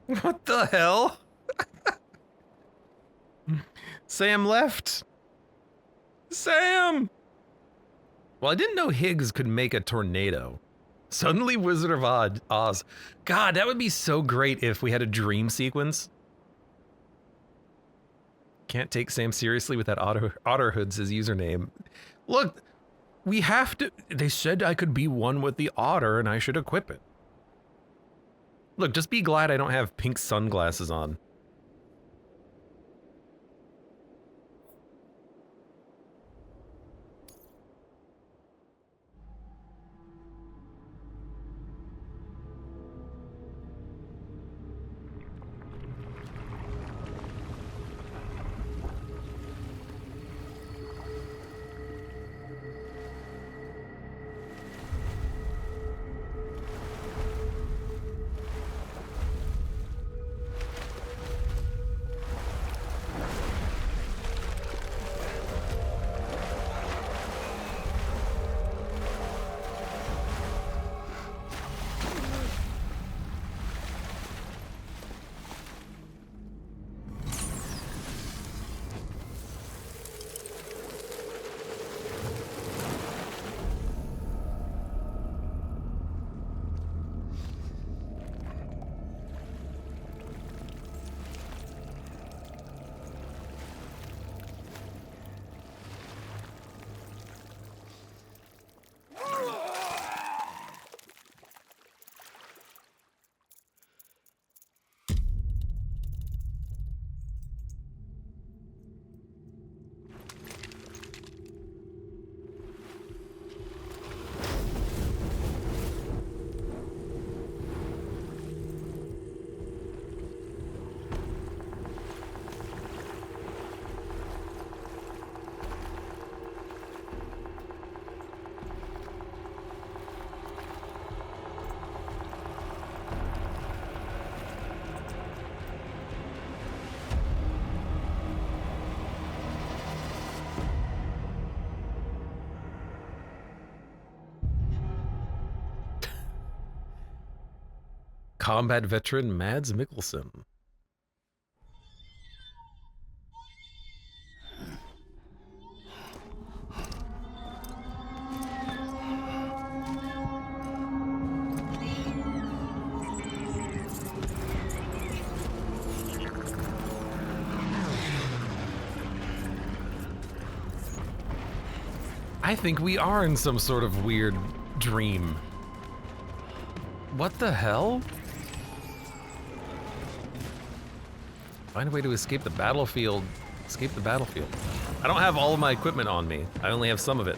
What the hell? Sam left. Sam! Well, I didn't know Higgs could make a tornado. Suddenly Wizard of Oz. God, that would be so great if we had a dream sequence. Can't take Sam seriously with that Otterhood's his username. Look, we have to... They said I could be one with the otter and I should equip it. Look, just be glad I don't have pink sunglasses on. Combat veteran Mads Mikkelsen. I think we are in some sort of weird dream. What the hell? Find a way to escape the battlefield. Escape the battlefield. I don't have all of my equipment on me. I only have some of it.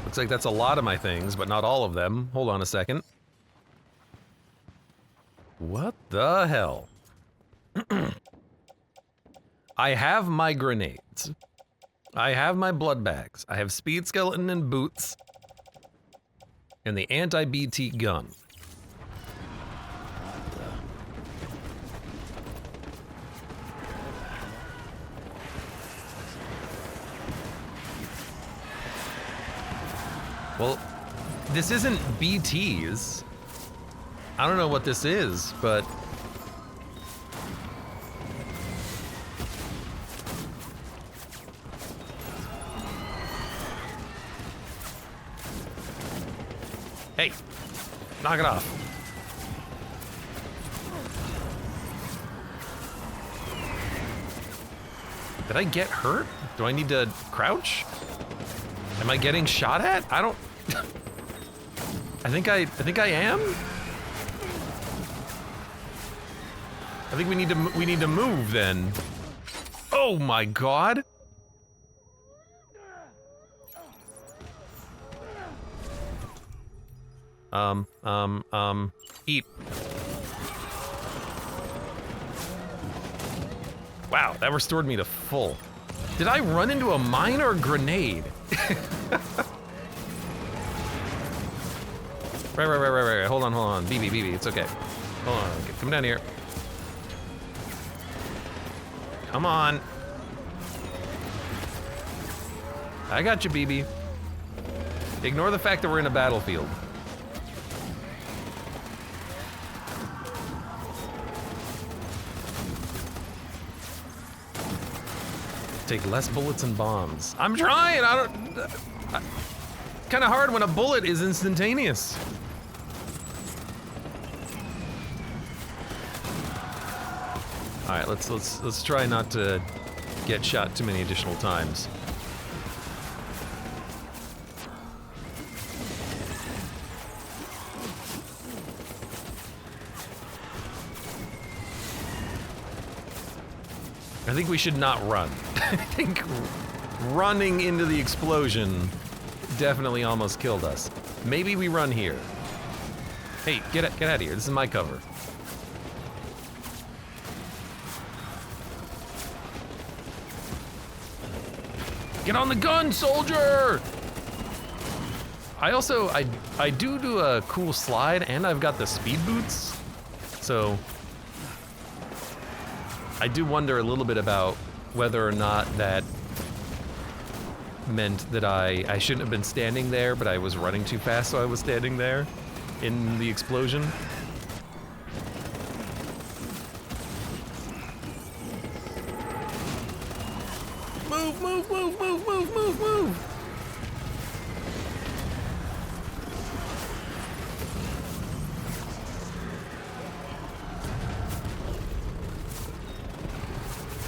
Looks like that's a lot of my things, but not all of them. Hold on a second. What the hell? I have my grenades. I have my blood bags. I have speed skeleton and boots. And the anti-BT gun. Well, this isn't BTs. I don't know what this is, but... Hey, knock it off. Did I get hurt? Do I need to crouch? Am I getting shot at? I don't... I think I am? I think we need to move then. Oh my god. Eat. Wow, that restored me to full. Did I run into a mine or a grenade? Right. Hold on. BB, it's okay. Hold on, come down here. Come on. I got you, BB. Ignore the fact that we're in a battlefield. Take less bullets and bombs. I'm trying, it's kind of hard when a bullet is instantaneous. All right, let's try not to get shot too many additional times. I think we should not run. I think running into the explosion definitely almost killed us. Maybe we run here. Hey, get out of here. This is my cover. Get on the gun, soldier! I do a cool slide, and I've got the speed boots, so I do wonder a little bit about whether or not that meant that I shouldn't have been standing there, but I was running too fast, so I was standing there in the explosion. Move, move, move, move, move, move, move!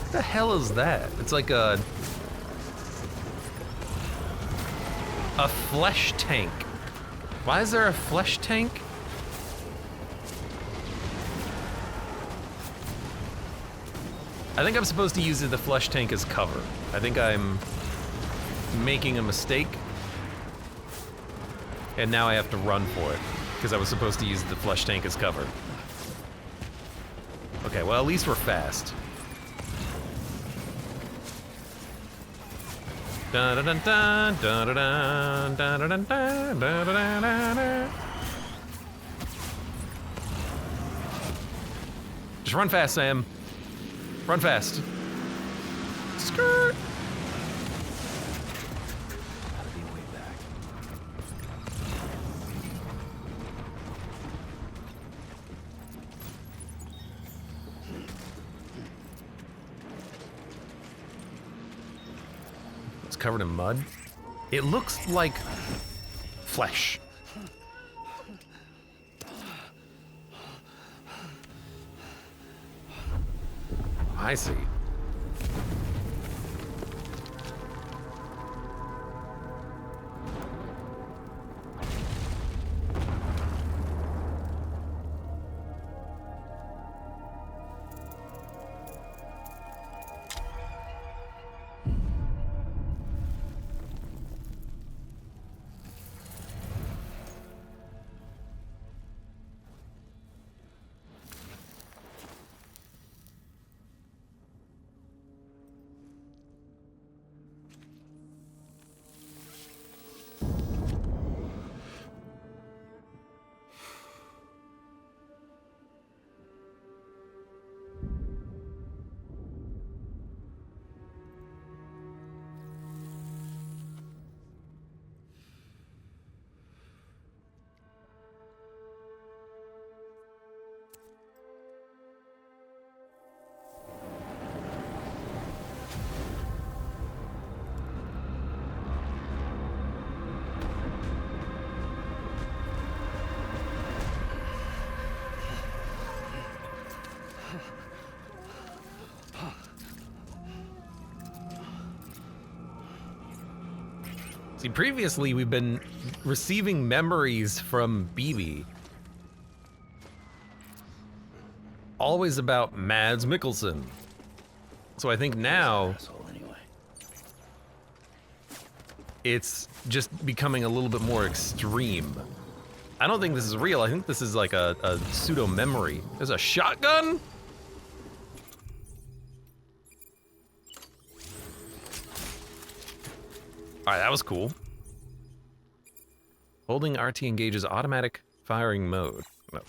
What the hell is that? It's like a flesh tank. Why is there a flesh tank? I think I'm supposed to use the flesh tank as cover. I think I'm making a mistake. And now I have to run for it, because I was supposed to use the flesh tank as cover. Okay, well at least we're fast. Dun dun dun dun dun dun dun dun dun dun dun dun dun. Just run fast, Sam. Run fast. Skirt. Gotta be way back. It's covered in mud. It looks like flesh. I see. See, previously we've been receiving memories from BB. Always about Mads Mikkelsen. So I think now it's just becoming a little bit more extreme. I don't think this is real. I think this is like a pseudo memory. There's a shotgun? All right, that was cool. Holding RT engages automatic firing mode. No.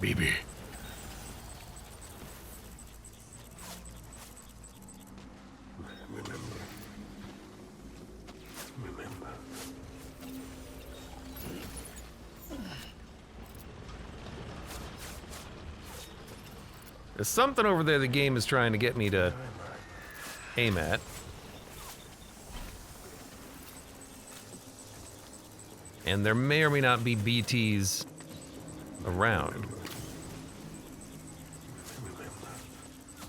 BB. Remember. There's something over there the game is trying to get me to aim at. And there may or may not be BTs around.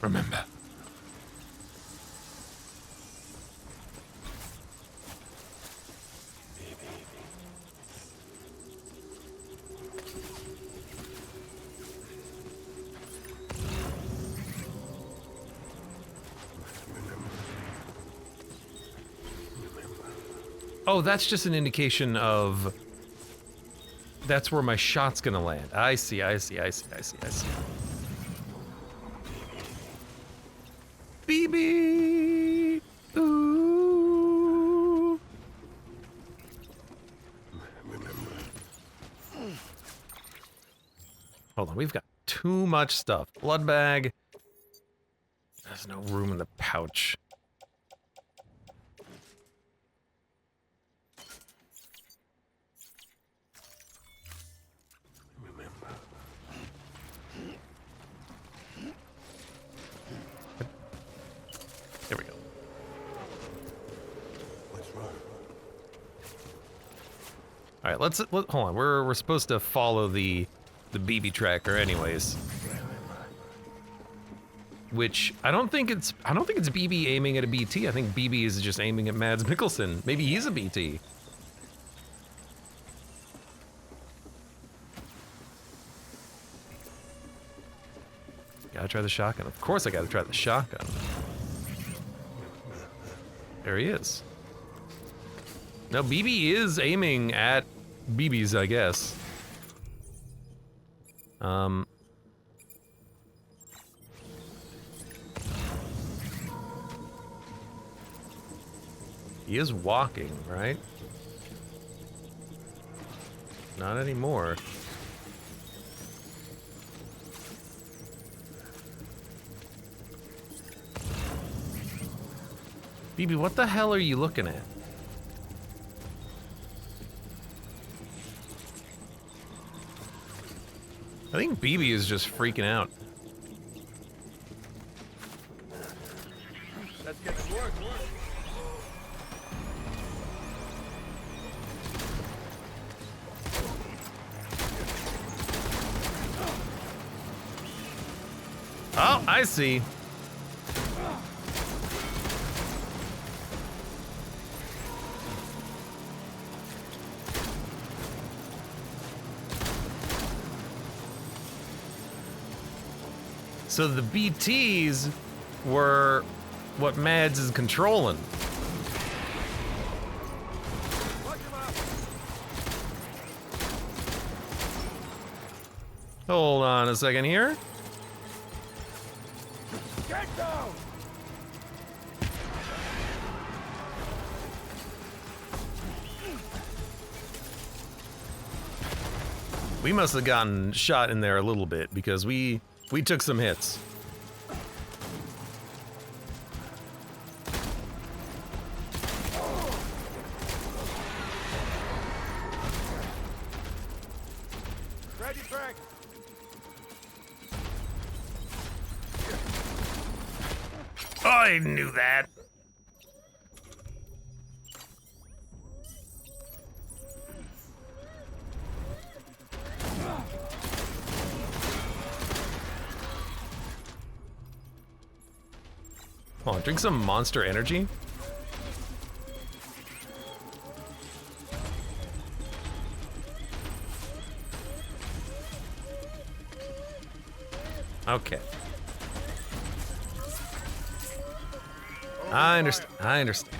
Remember. Oh, that's just an indication of that's where my shot's gonna land. I see, I see, I see, I see, I see. BB! Ooh! Hold on, we've got too much stuff. Blood bag. There's no room in the pouch. There we go. All right, let's hold on. We're supposed to follow the BB tracker, anyways. Which I don't think it's BB aiming at a BT. I think BB is just aiming at Mads Mikkelsen. Maybe he's a BT. Gotta try the shotgun. Of course, I gotta try the shotgun. There he is. No, BB is aiming at BBs, I guess. He is walking, right? Not anymore. BB, what the hell are you looking at? I think BB is just freaking out. Let's get to work. Oh, I see. So the BTs were what Mads is controlling. Hold on a second here. Get down! We must have gotten shot in there a little bit because we took some hits. Ready, track. I knew that. Come on, drink some Monster Energy. Okay. I understand. I understand.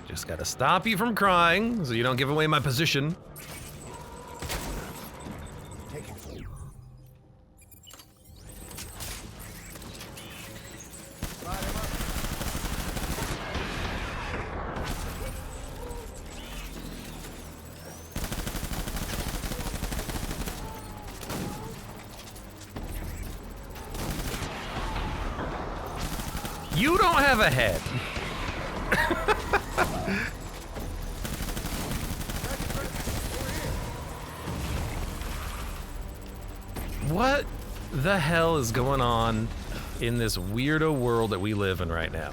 Just gotta stop you from crying so you don't give away my position. Take it. Light him up. You don't have a head. What the hell is going on in this weirdo world that we live in right now?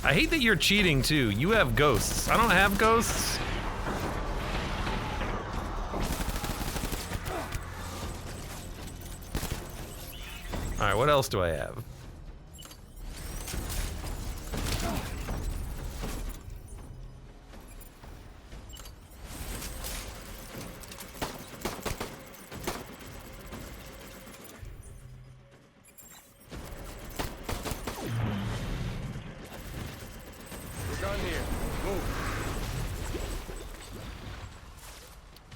I hate that you're cheating too. You have ghosts. I don't have ghosts. All right, what else do I have?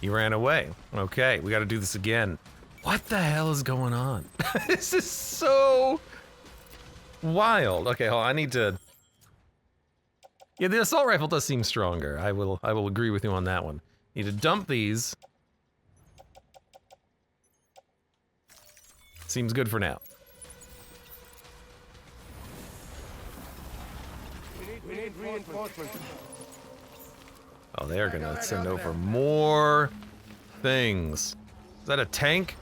He ran away. Okay, we gotta do this again. What the hell is going on? This is so wild. Okay, hold on, I need to... Yeah, the assault rifle does seem stronger. I will agree with you on that one. Need to dump these. Seems good for now. We need reinforcements. Oh, they are gonna send over more things. Is that a tank?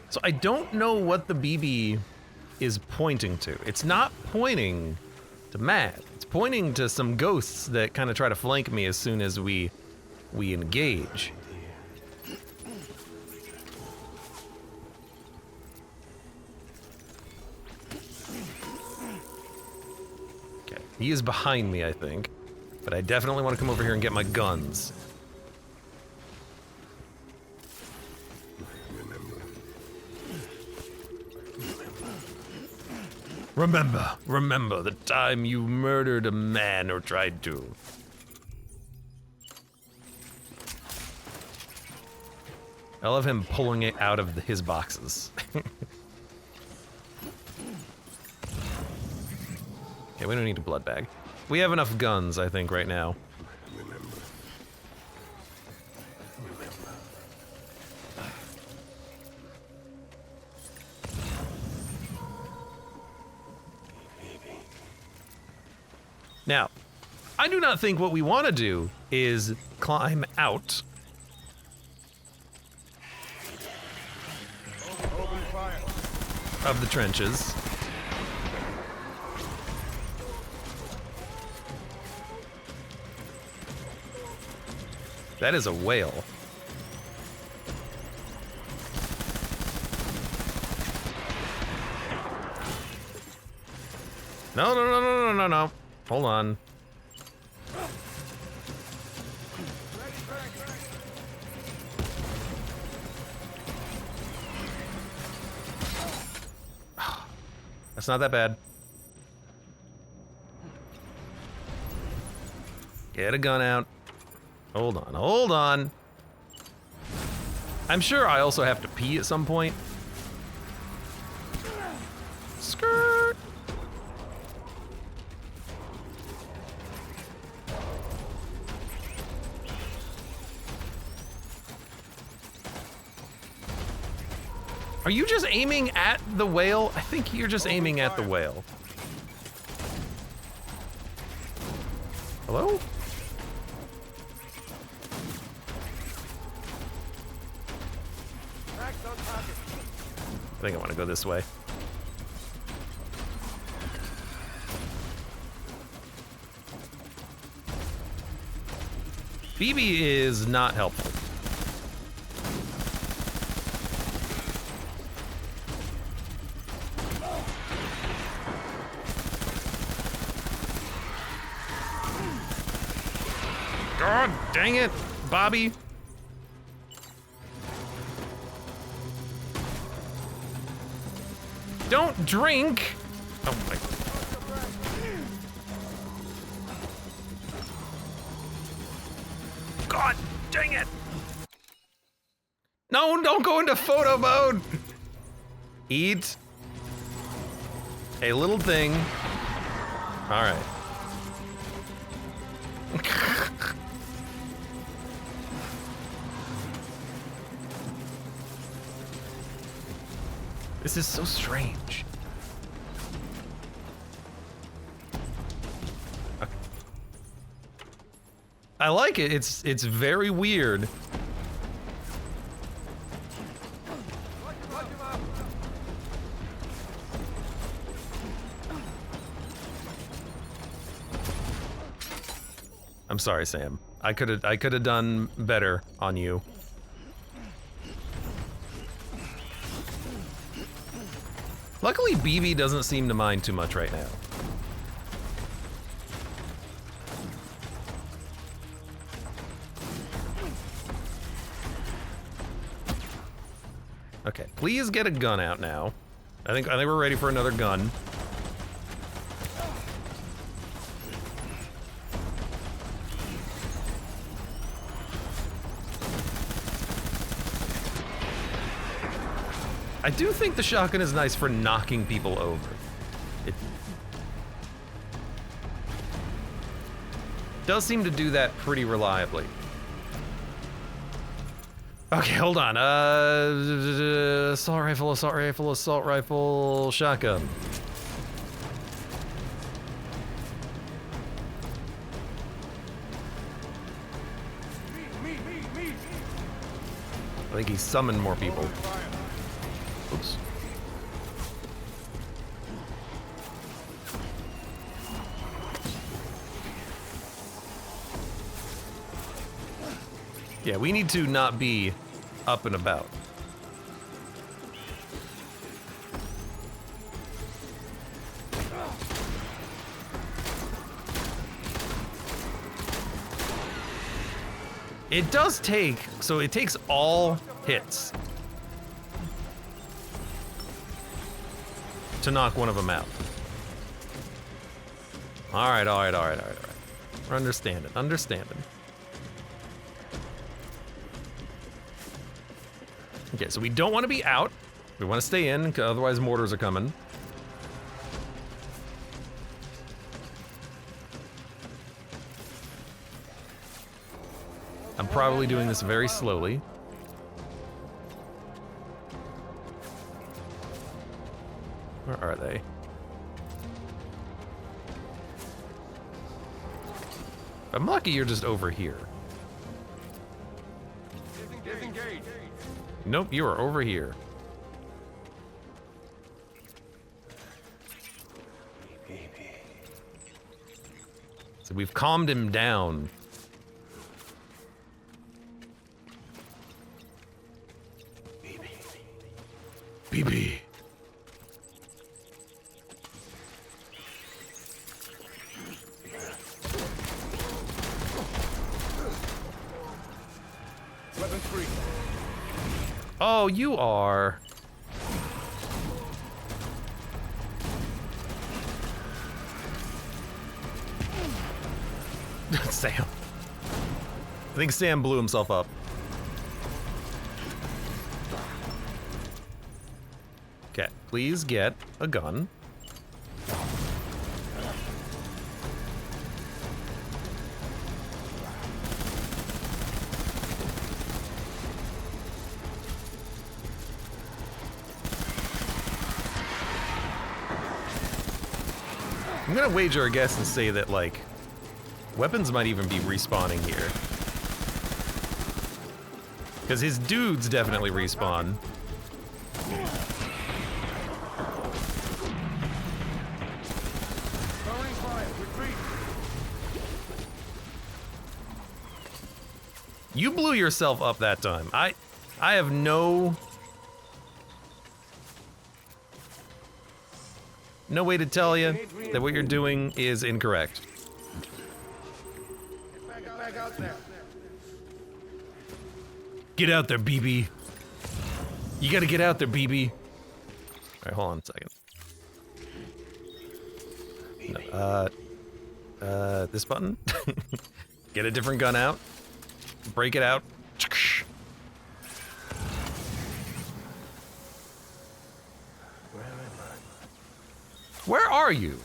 So I don't know what the BB is pointing to. It's not pointing to Matt. It's pointing to some ghosts that kind of try to flank me as soon as we engage. Okay, he is behind me, I think. But I definitely want to come over here and get my guns. Remember the time you murdered a man or tried to. I love him pulling it out of his boxes. Okay, we don't need a blood bag. We have enough guns, I think, right now. Now, I do not think what we want to do is climb out. Of the trenches. That is a whale. No. Hold on. That's not that bad. Get a gun out. Hold on. I'm sure I also have to pee at some point. Skirt. Are you just aiming at the whale? I think you're just aiming at the whale. Hello? I think I want to go this way. BB is not helpful. God dang it, Bobby. Don't drink! Oh my. God dang it! No, don't go into photo mode! Eat. A little thing. All right. This is so strange. I like it. It's very weird. I'm sorry, Sam. I could have done better on you. Luckily, BB doesn't seem to mind too much right now. Okay, please get a gun out now. I think we're ready for another gun. I do think the shotgun is nice for knocking people over. It does seem to do that pretty reliably. Okay, hold on. Assault rifle, assault rifle, assault rifle, shotgun. I think he summoned more people. Oops. Yeah, we need to not be up and about. It does take, so it takes all hits to knock one of them out. All right. We're understanding. Okay, so we don't want to be out. We want to stay in, 'cause otherwise mortars are coming. I'm probably doing this very slowly. Where are they? If I'm lucky, you're just over here. Disengage. Nope, you are over here. So we've calmed him down. BB. Weapons free. Oh, you are. Sam. I think Sam blew himself up. Okay, please get a gun. I'm gonna wager a guess and say that, like, weapons might even be respawning here. Because his dudes definitely respawn. Throwing fire. Retreat. You blew yourself up that time. I have no way to tell you that what you're doing is incorrect. Back out there. Get out there, BB. You gotta get out there, BB. All right, hold on a second. No, this button? Get a different gun out. Break it out. Where are you?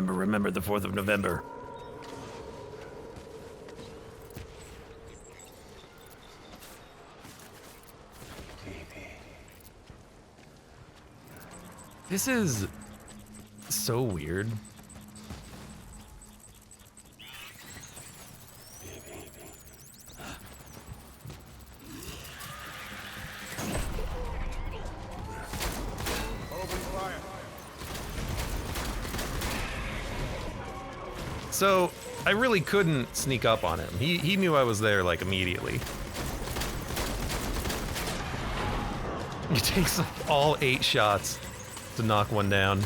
Remember the 4th of November. This is so weird. Open fire. So, I really couldn't sneak up on him. He knew I was there, like, immediately. It takes, like, all 8 shots to knock one down.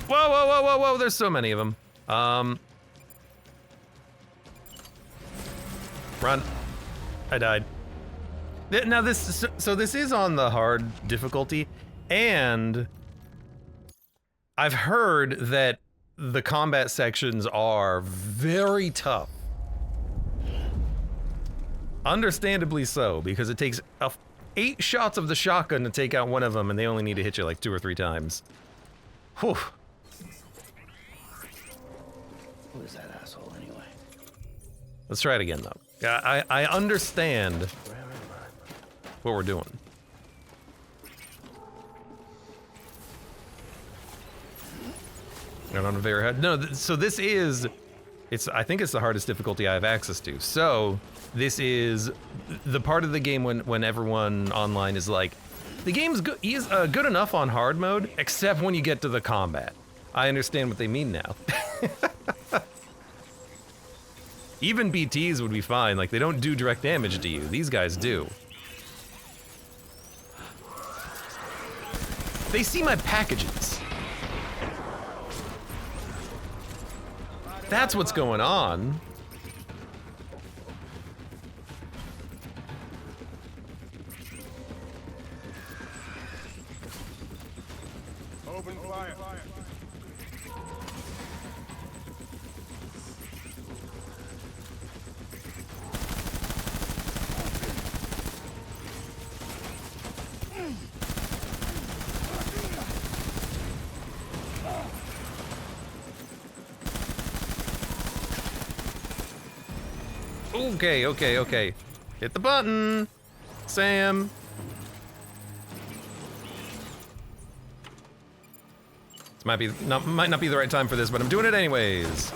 Whoa, whoa, whoa, whoa, whoa, there's so many of them. Run. I died. Now this, so this is on the hard difficulty, and I've heard that the combat sections are very tough. Understandably so, because it takes 8 shots of the shotgun to take out one of them, and they only need to hit you like 2 or 3 times. Whew. Who is that asshole anyway? Let's try it again, though. I understand what we're doing. Not on a very hard. No, so this is. I think it's the hardest difficulty I have access to. So this is the part of the game when everyone online is like, the game's good. Is good enough on hard mode, except when you get to the combat. I understand what they mean now. Even BTs would be fine. Like, they don't do direct damage to you. These guys do. They see my packages. That's what's going on. Open fire. Okay. Hit the button, Sam. This might not be the right time for this, but I'm doing it anyways.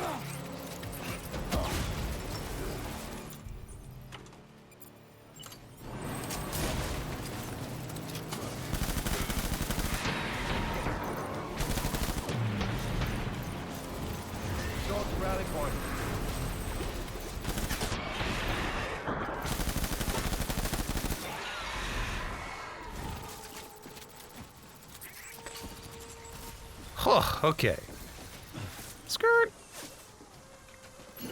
Short rally point. Oh, okay. Skirt. We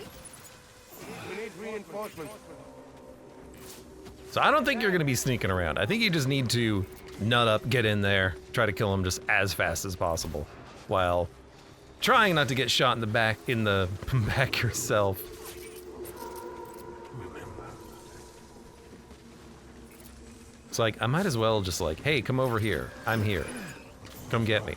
need reinforcements. So I don't think you're gonna be sneaking around. I think you just need to nut up, get in there, try to kill him just as fast as possible, while trying not to get shot in the back back yourself. It's like, I might as well just like, hey, come over here. I'm here. Come get me.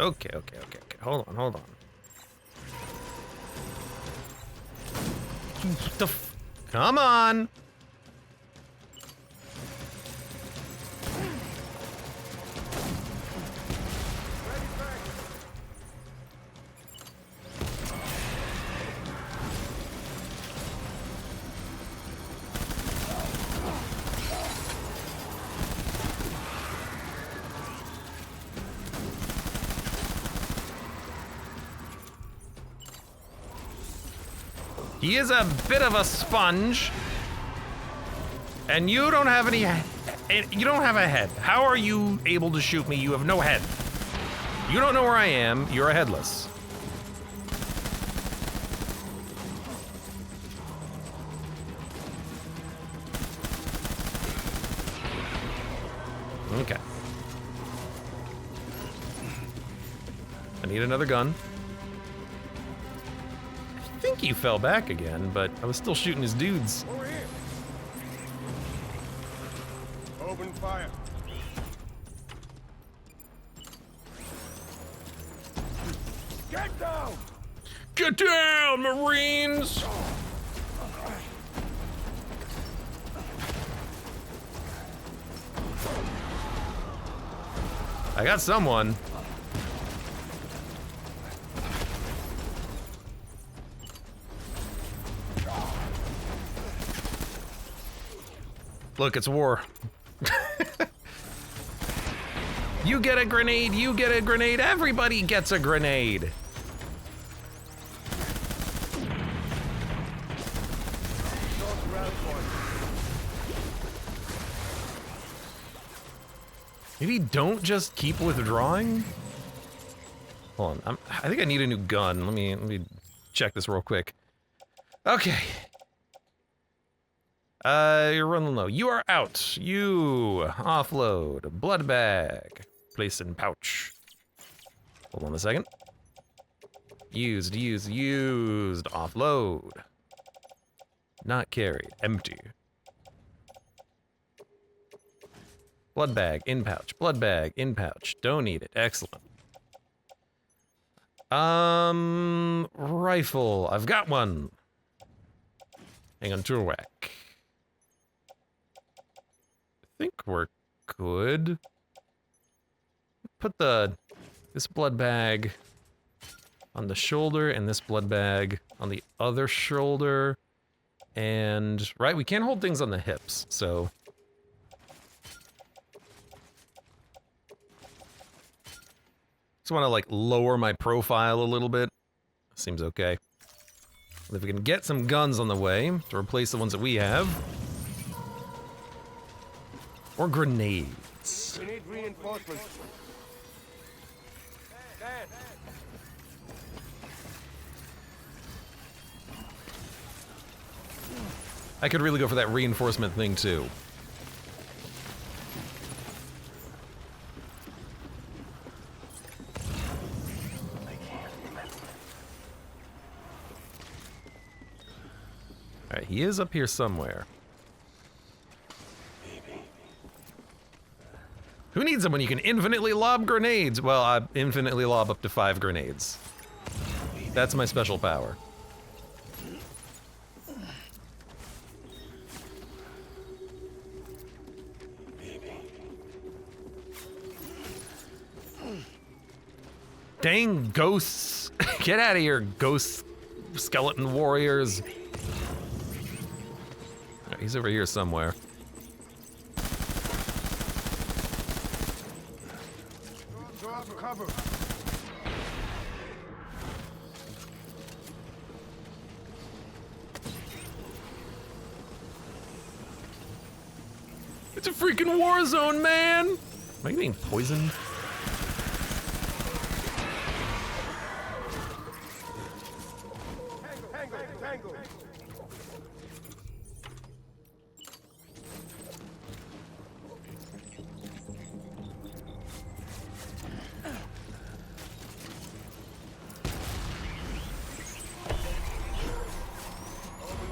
Okay. Hold on. Come on. He is a bit of a sponge. And you don't have any, you don't have a head. How are you able to shoot me? You have no head. You don't know where I am. You're a headless. Okay. I need another gun. I think he fell back again, but I was still shooting his dudes. Over here. Open fire. Get down! Get down, Marines! I got someone. Look, it's war. You get a grenade, you get a grenade, everybody gets a grenade. Maybe don't just keep withdrawing? Hold on, I think I need a new gun. Let me check this real quick. Okay. You're running low. You are out. You offload. Blood bag. Place in pouch. Hold on a second. Used. Offload. Not carried. Empty. Blood bag in pouch. Blood bag in pouch. Don't need it. Excellent. Rifle. I've got one. Hang on, tool whack. I think we're good. Put this blood bag on the shoulder and this blood bag on the other shoulder. And, right, we can't hold things on the hips, so. Just want to, like, lower my profile a little bit. Seems okay. If we can get some guns on the way to replace the ones that we have. Or grenades. We need reinforcements. Dad. I could really go for that reinforcement thing too. Alright, he is up here somewhere. Who needs them when you can infinitely lob grenades? Well, I infinitely lob up to 5 grenades. That's my special power. Dang ghosts. Get out of here, ghost skeleton warriors. Right, he's over here somewhere. Drop cover. It's a freaking war zone, man! Am I getting poisoned? Tango.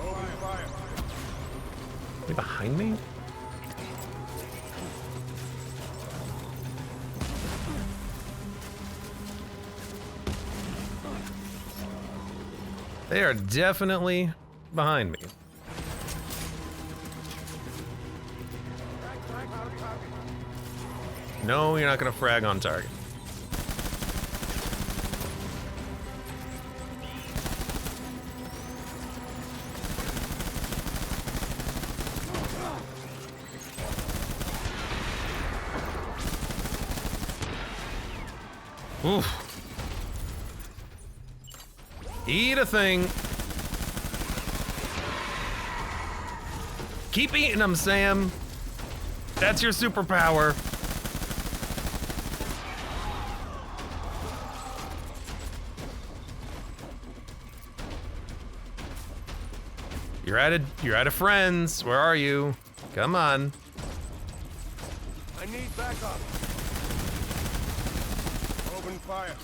Open fire. Are they behind me? They are definitely behind me. No, you're not gonna frag on target. Oof. Eat a thing. Keep eating them, Sam. That's your superpower. You're out of friends. Where are you? Come on. I need backup. Open fire.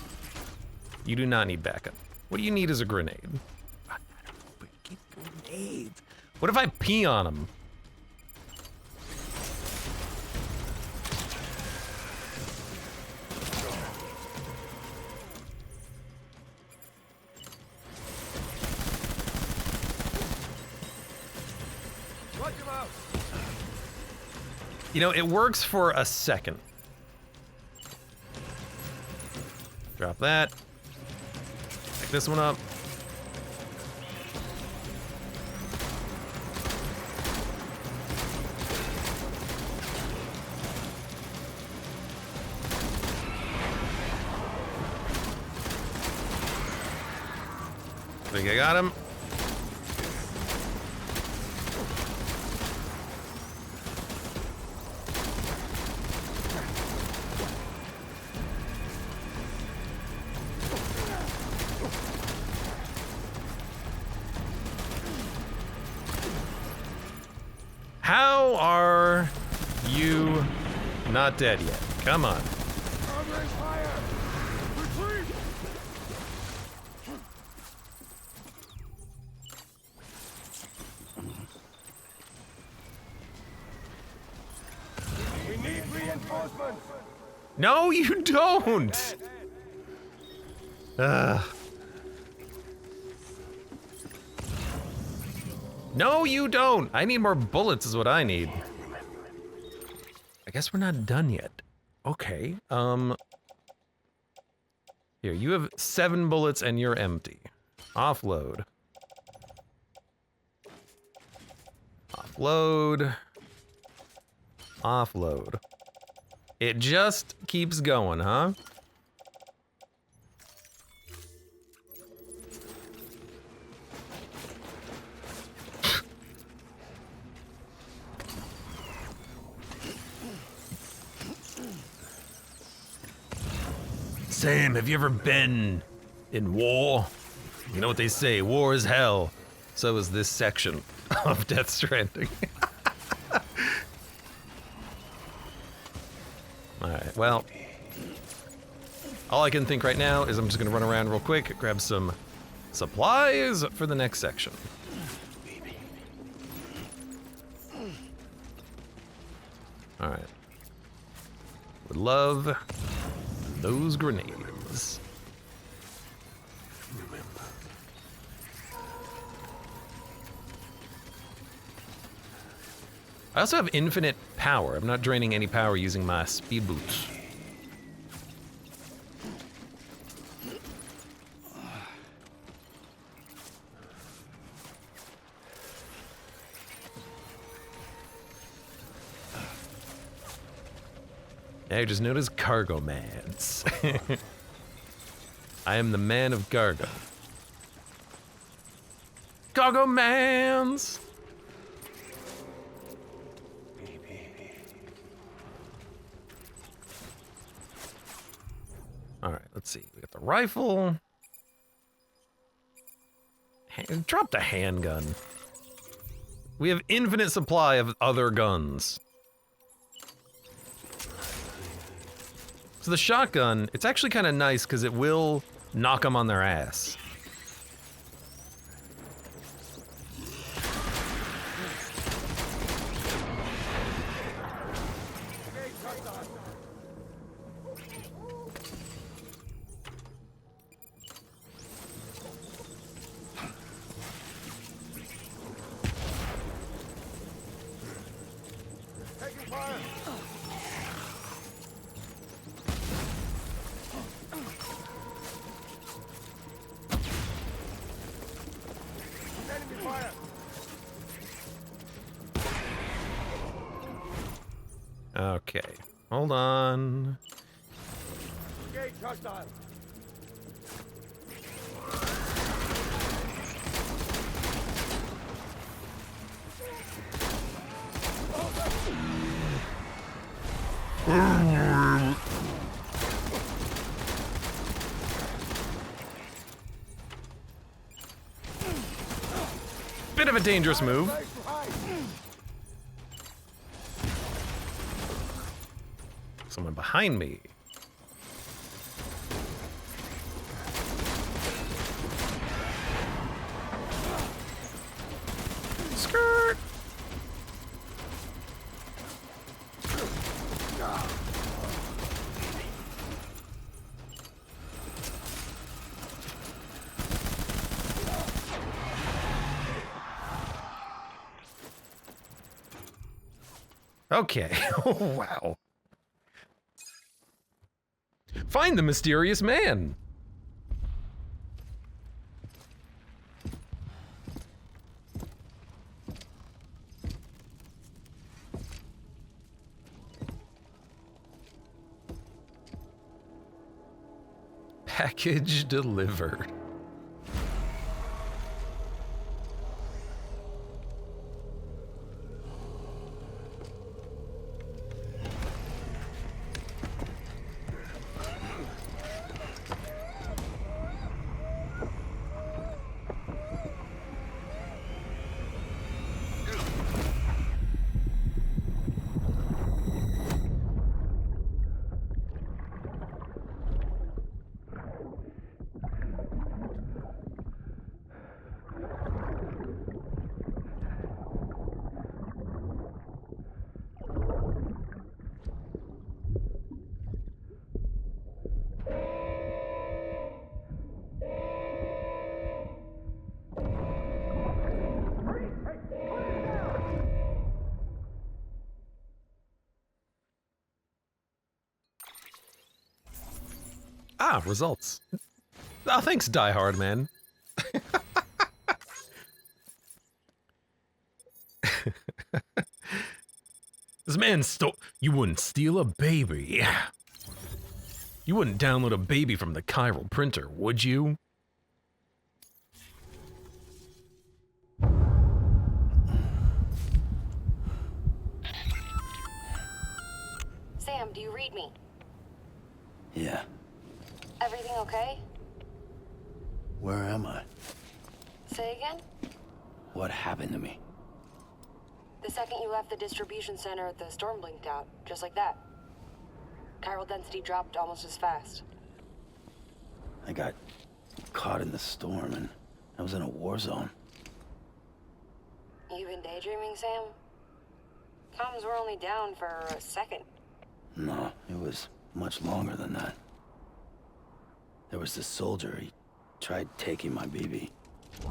You do not need backup. What do you need is a grenade. Grenades. What if I pee on him? Watch him out. You know, it works for a second. Drop that. Pick this one up. I think I got him. How are you not dead yet? Come on. Covering fire. Retreat. We need reinforcements. No, you don't. No, you don't. I need more bullets is what I need. I guess we're not done yet. Okay, here, you have 7 bullets and you're empty. Offload. Offload. Offload. It just keeps going, huh? Sam, have you ever been in war? You know what they say, war is hell. So is this section of Death Stranding. Alright, well. All I can think right now is I'm just gonna run around real quick, grab some supplies for the next section. Alright. Would love those grenades. I also have infinite power. I'm not draining any power using my speed boots. I just noticed cargo mans. I am the man of cargo. Cargo mans! Alright, let's see. We got the rifle. Drop the handgun. We have infinite supply of other guns. So the shotgun, it's actually kind of nice because it will knock them on their ass. Taking fire. Enemy fire. Okay, hold on. Engage hostile. Bit of a dangerous move. Someone behind me. Skirt. Okay. Wow. Find the mysterious man. Package delivered. Ah, results. Oh, thanks, Die Hard, man. This man stole... You wouldn't steal a baby. You wouldn't download a baby from the chiral printer, would you? Sam, do you read me? Yeah. Everything okay? Where am I? Say again? What happened to me? The second you left the distribution center, the storm blinked out, just like that. Chiral density dropped almost as fast. I got caught in the storm and I was in a war zone. You been daydreaming, Sam? Comms were only down for a second. No, it was much longer than that. There was this soldier, he tried taking my baby.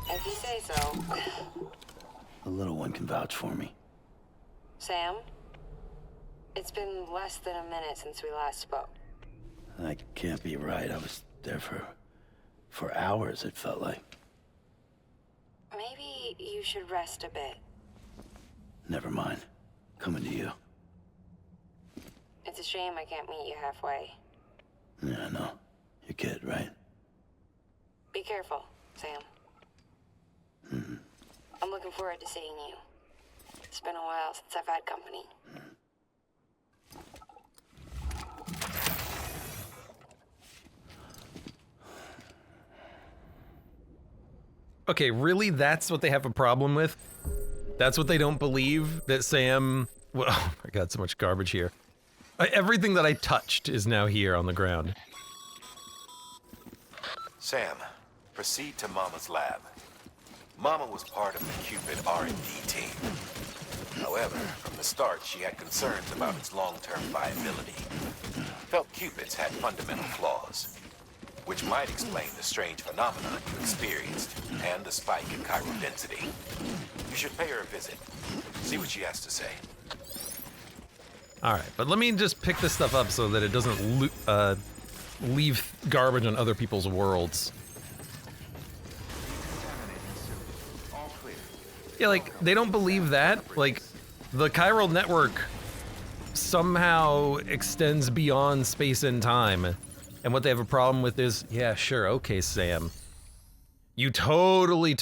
If you say so. The little one can vouch for me. Sam? It's been less than a minute since we last spoke. That can't be right. I was there for hours, it felt like. Maybe you should rest a bit. Never mind. Coming to you. It's a shame I can't meet you halfway. Yeah, I know. Your kid, right? Be careful, Sam. Mm-hmm. I'm looking forward to seeing you. It's been a while since I've had company. Okay, really? That's what they have a problem with? That's what they don't believe? That Sam... Well, oh my god, so much garbage here. Everything that I touched is now here on the ground. Sam, proceed to Mama's lab. Mama was part of the Cupid R&D team. However, from the start, she had concerns about its long-term viability. Felt Cupids had fundamental flaws, which might explain the strange phenomenon you experienced and the spike in chiral density. You should pay her a visit. See what she has to say. Alright, but let me just pick this stuff up so that it doesn't leave garbage on other people's worlds. Yeah, like, they don't believe that. Like, the chiral network somehow extends beyond space and time. And what they have a problem with is, yeah, sure, okay, Sam. You totally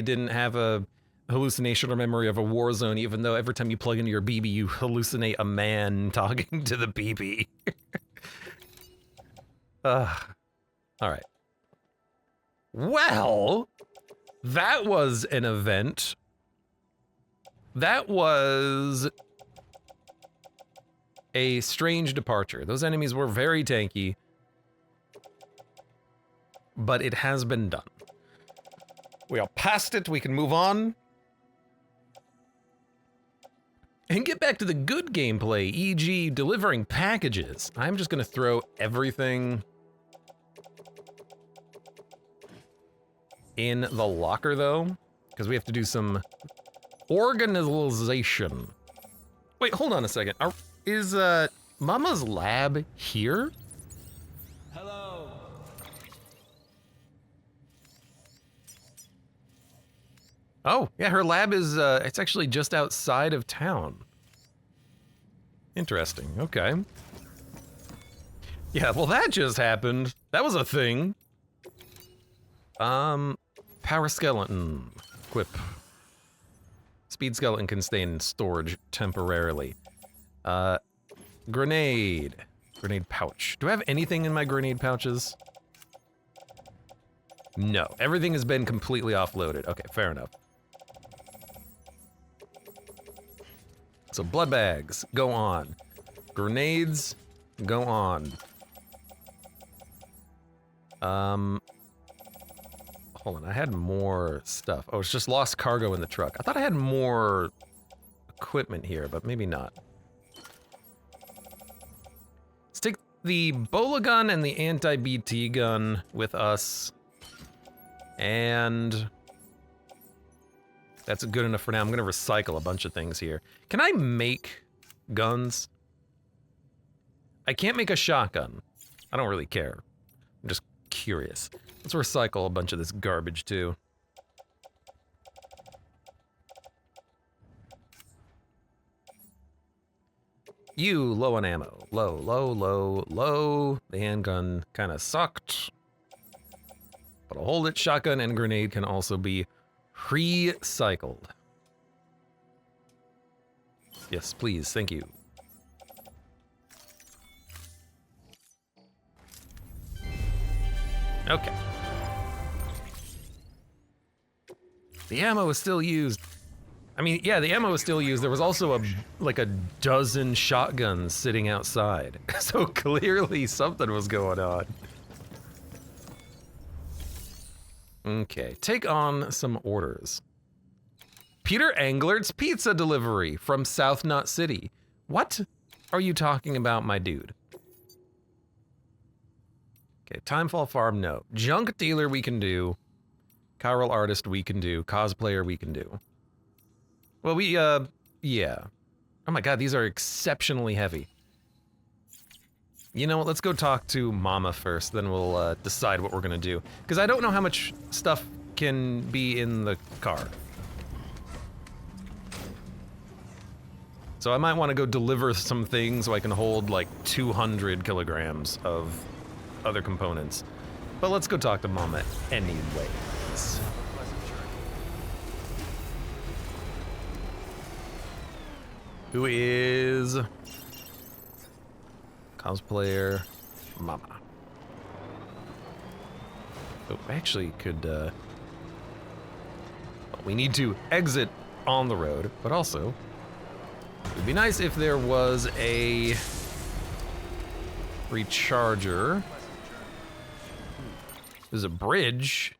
didn't have a hallucination or memory of a war zone, even though every time you plug into your BB, you hallucinate a man talking to the BB. All right. Well, that was an event. That was a strange departure. Those enemies were very tanky, but it has been done. We are past it, we can move on. And get back to the good gameplay, e.g. delivering packages. I'm just gonna throw everything in the locker though, because we have to do some organization. Wait, hold on a second. Is Mama's lab here? Hello. Oh, yeah, her lab is, it's actually just outside of town. Interesting, okay. Yeah, well that just happened. That was a thing. Power skeleton. Equip. Speed skeleton can stay in storage temporarily. Grenade. Grenade pouch. Do I have anything in my grenade pouches? No, everything has been completely offloaded. Okay, fair enough. So blood bags, go on. Grenades, go on. Hold on, I had more stuff. Oh, it's just lost cargo in the truck. I thought I had more equipment here, but maybe not. Let's take the bola gun and the anti-BT gun with us. And that's good enough for now. I'm gonna recycle a bunch of things here. Can I make guns? I can't make a shotgun. I don't really care. I'm just curious. Let's recycle a bunch of this garbage too. You, low on ammo. Low, low, low, low. The handgun kind of sucked. But I'll hold it. Shotgun and grenade can also be recycled. Yes, please. Thank you. Okay. The ammo is still used. I mean, yeah, the ammo is still used. There was also like a dozen shotguns sitting outside. So clearly something was going on. Okay, take on some orders. Peter Englert's pizza delivery from South Knot City. What are you talking about, my dude? Okay, Timefall Farm, no. Junk dealer we can do. Chiral artist we can do. Cosplayer we can do. Well, yeah. Oh my god, these are exceptionally heavy. You know what, let's go talk to Mama first, then we'll decide what we're gonna do. Because I don't know how much stuff can be in the car. So I might want to go deliver some things so I can hold like 200 kilograms of other components. But let's go talk to Mama anyways. Who is cosplayer Mama? Oh, I actually could, we need to exit on the road, but also it'd be nice if there was a recharger. There's a bridge.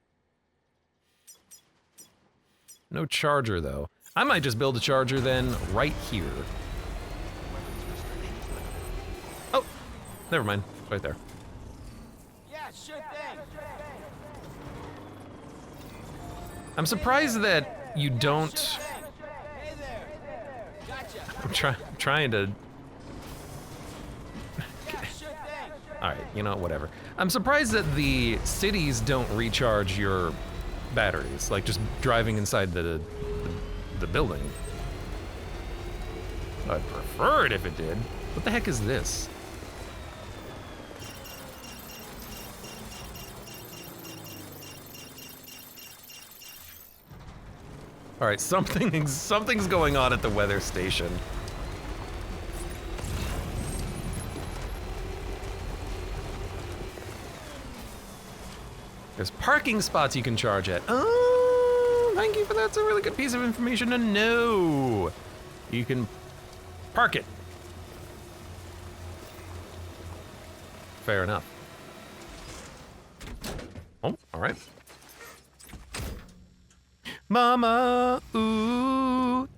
No charger, though. I might just build a charger then right here. Oh, never mind. Right there. Yeah, sure thing. I'm surprised that you don't. Hey there. Gotcha. I'm trying to. Yeah, sure thing. All right, you know, whatever. I'm surprised that the cities don't recharge your batteries, like just driving inside the building. I'd prefer it if it did. What the heck is this? All right, something's going on at the weather station. There's parking spots you can charge at. Oh, thank you for that. It's a really good piece of information to know. You can park it. Fair enough. Oh, all right. Mama, ooh.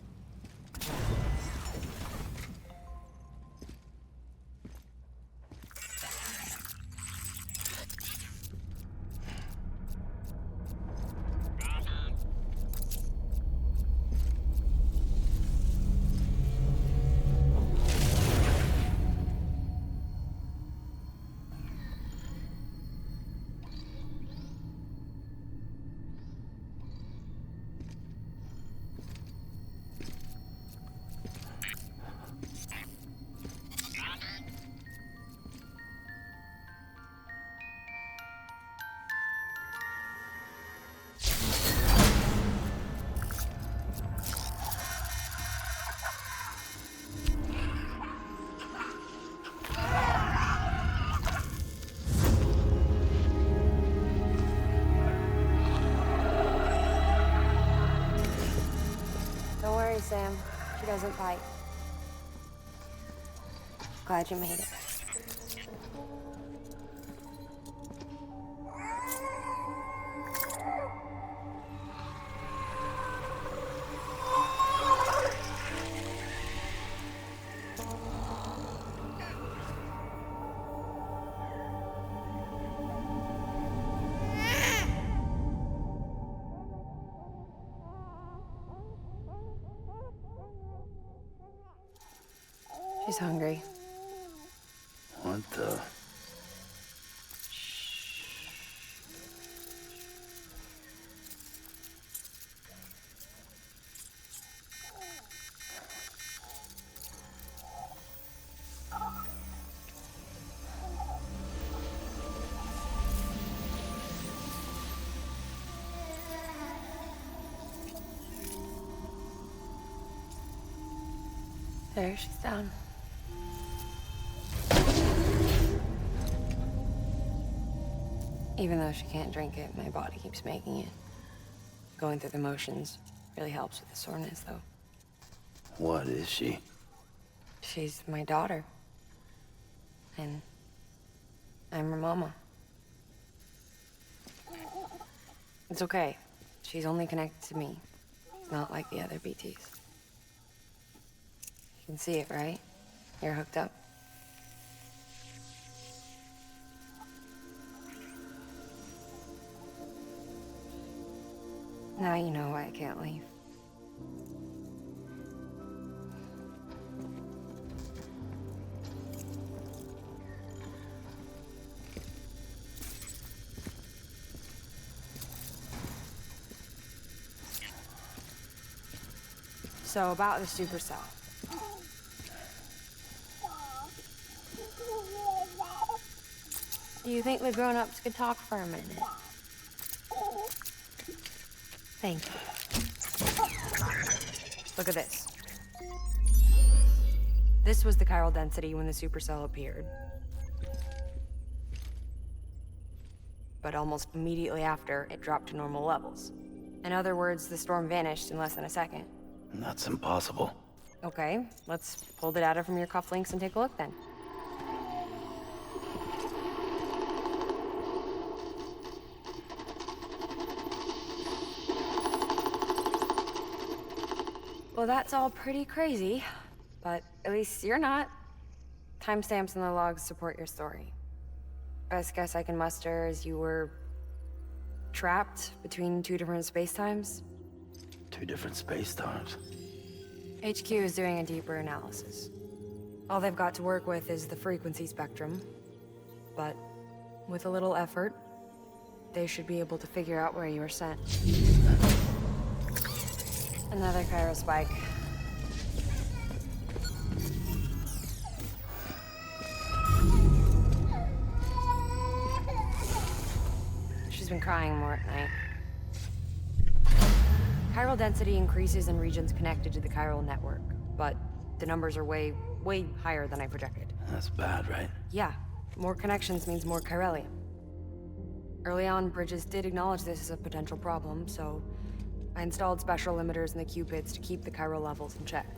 Don't worry, Sam. She doesn't bite. Glad you made it. She's hungry. What the? There, she's down. Even though she can't drink it, my body keeps making it. Going through the motions really helps with the soreness, though. What is she? She's my daughter. And I'm her mama. It's okay. She's only connected to me. Not like the other BTs. You can see it, right? You're hooked up. Now you know why I can't leave. So about the supercell. Do you think the grown-ups could talk for a minute? Thank you. Look at this. This was the chiral density when the supercell appeared. But almost immediately after, it dropped to normal levels. In other words, the storm vanished in less than a second. That's impossible. Okay, let's pull the data from your cufflinks and take a look then. Well, that's all pretty crazy, but at least you're not. Timestamps in the logs support your story. Best guess I can muster is you were trapped between two different spacetimes. Two different space-times. HQ is doing a deeper analysis. All they've got to work with is the frequency spectrum, but with a little effort, they should be able to figure out where you were sent. Another chiral spike. She's been crying more at night. Chiral density increases in regions connected to the chiral network, but the numbers are way higher than I projected. That's bad, right? Yeah, more connections means more chiralium. Early on, Bridges did acknowledge this as a potential problem, so I installed special limiters in the cupids to keep the chiral levels in check.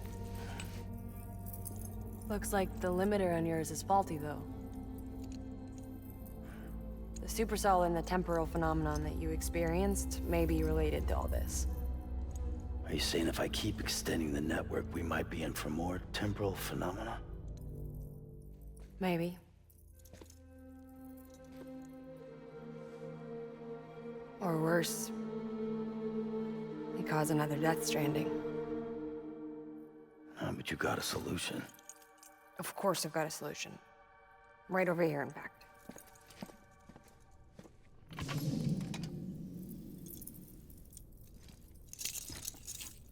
Looks like the limiter on yours is faulty, though. The supercell and the temporal phenomenon that you experienced may be related to all this. Are you saying if I keep extending the network, we might be in for more temporal phenomena? Maybe. Or worse, we cause another death stranding. But you got a solution. Of course I've got a solution. Right over here, in fact.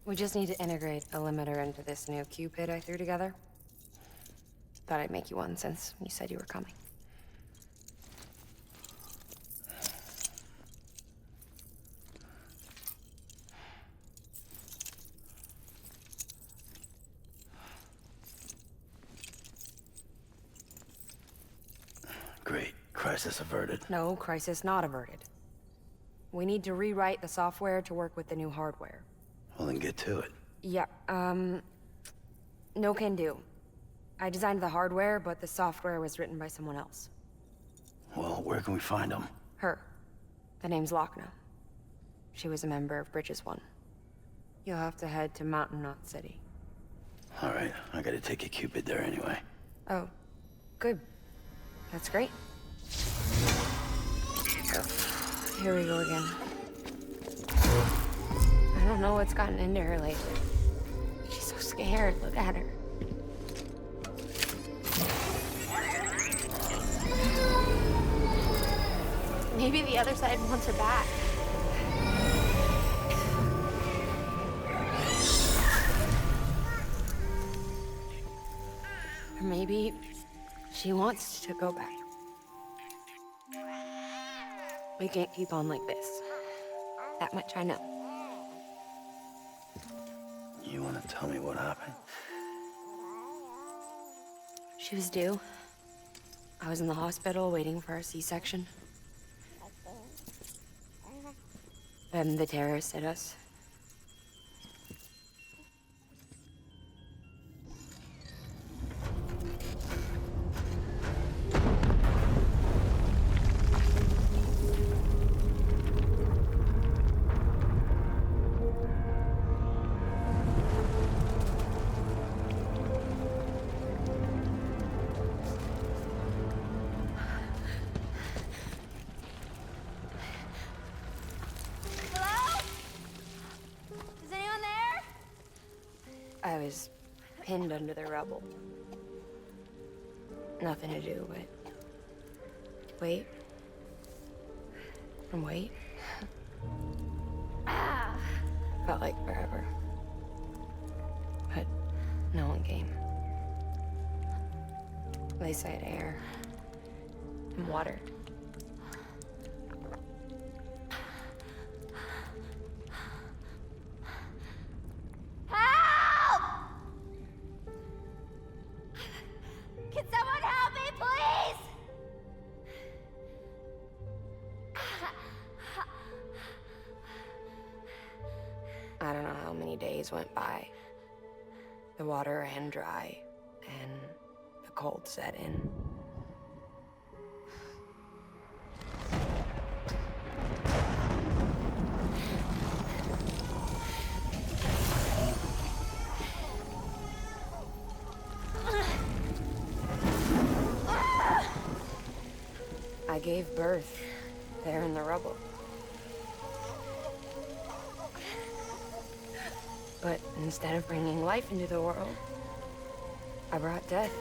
We just need to integrate a limiter into this new Cupid I threw together. Thought I'd make you one since you said you were coming. Great. Crisis averted. No, crisis not averted. We need to rewrite the software to work with the new hardware. Well, then get to it. Yeah, no can do. I designed the hardware, but the software was written by someone else. Well, where can we find them? Her. The name's Lochna. She was a member of Bridges 1. You'll have to head to Mountain Knot City. All right, I gotta take a Cupid there anyway. Oh, good. That's great. Here we go again. I don't know what's gotten into her lately. She's so scared. Look at her. Maybe the other side wants her back. Or maybe she wants to go back. We can't keep on like this. That much I know. You wanna tell me what happened? She was due. I was in the hospital waiting for a C-section. Then the terrorists hit us. I was pinned under the rubble. Nothing to do but wait and wait. Felt like forever. But no one came. They said air and water. I don't know how many days went by. The water ran dry, and the cold set in. I gave birth there in the rubble. But instead of bringing life into the world, I brought death.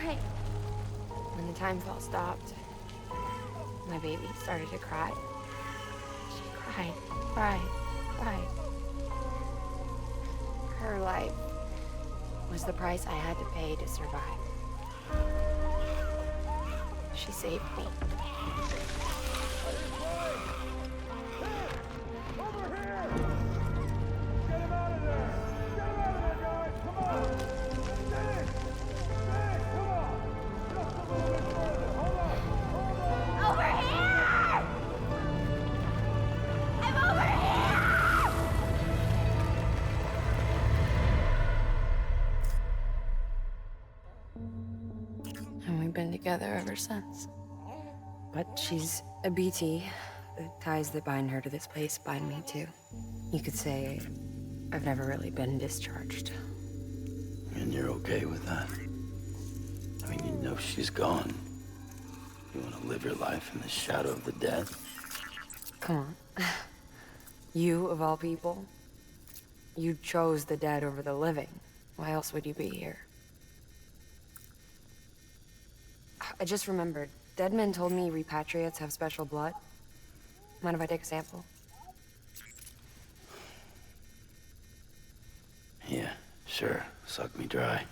Right. When the time fell stopped, my baby started to cry. She cried, cried, cried. Her life was the price I had to pay to survive. She saved me. Over here! Get him out of there! Get him out of there, guys! Come on! Dennis! Dennis, come on! Just a little bit further. Hold on! Hold on! Over here! I'm over here! And we've been together ever since. But she's a BT. The ties that bind her to this place bind me too. You could say I've never really been discharged. And you're okay with that? I mean, you know she's gone. You want to live your life in the shadow of the dead? Come on. You, of all people, you chose the dead over the living. Why else would you be here? I just remembered. Dead men told me repatriates have special blood. Mind if I take a sample? Yeah, sure. Suck me dry.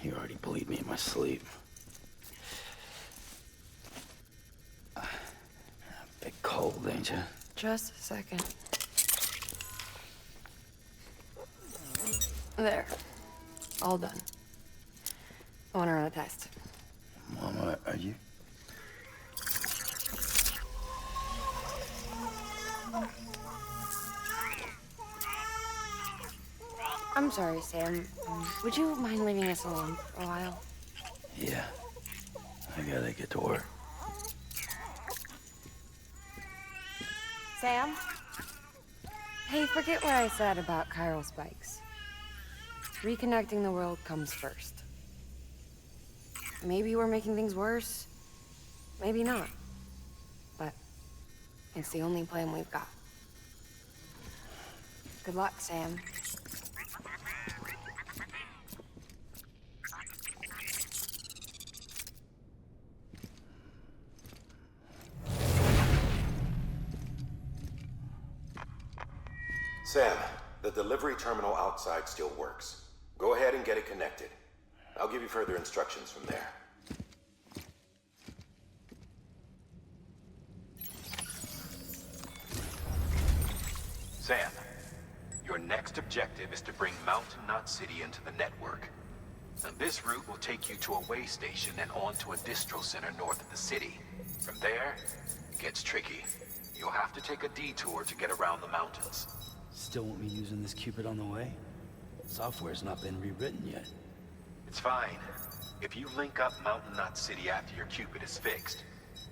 You already bleed me in my sleep. Bit cold, ain't you? Just a second. There. All done. I want to run a test. Mama, are you? I'm sorry, Sam. Would you mind leaving us alone for a while? Yeah. I gotta get to work. Sam? Hey, forget what I said about chiral spikes. Reconnecting the world comes first. Maybe we're making things worse. Maybe not. But it's the only plan we've got. Good luck, Sam. Sam, the delivery terminal outside still works. Go ahead and get it connected. I'll give you further instructions from there. Sam, your next objective is to bring Mountain Knot City into the network. Now, this route will take you to a way station and on to a distro center north of the city. From there, it gets tricky. You'll have to take a detour to get around the mountains. Still won't be using this Cupid on the way? Software's not been rewritten yet. It's fine. If you link up Mountain Knot City after your Cupid is fixed,